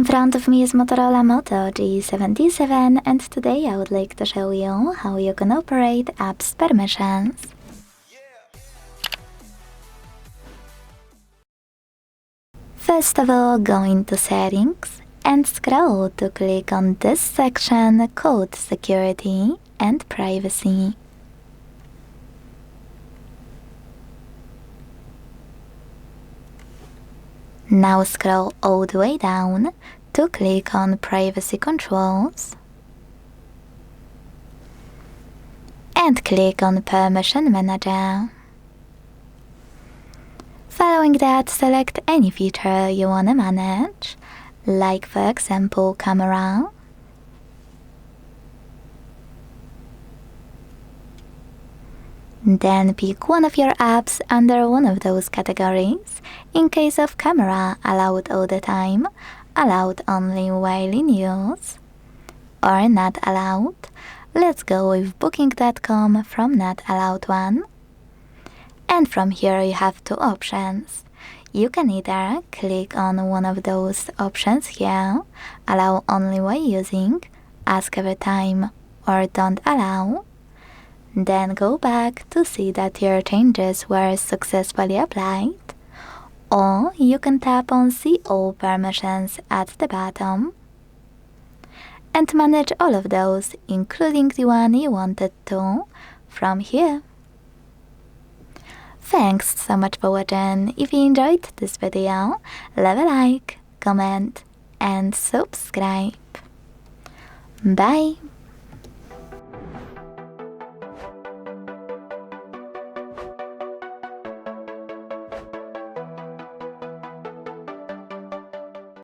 In front of me is Motorola Moto G77, and today I would like to show you how you can operate apps permissions. First of all, go into Settings and scroll to click on this section called Security and Privacy. Now scroll all the way down to click on Privacy Controls and click on Permission Manager. Following that, select any feature you want to manage, like for example camera, then pick one of your apps under one of those categories. In case of camera, allowed all the time, allowed only while in use, or not allowed. Let's go with booking.com from not allowed one. And from here you have two options. You can either click on one of those options here, allow only while using, ask every time, or don't allow. Then go back to see that your changes were successfully applied. Or you can tap on See All Permissions at the bottom and manage all of those, including the one you wanted to, from here. Thanks so much for watching. If you enjoyed this video, leave a like, comment and subscribe. Bye!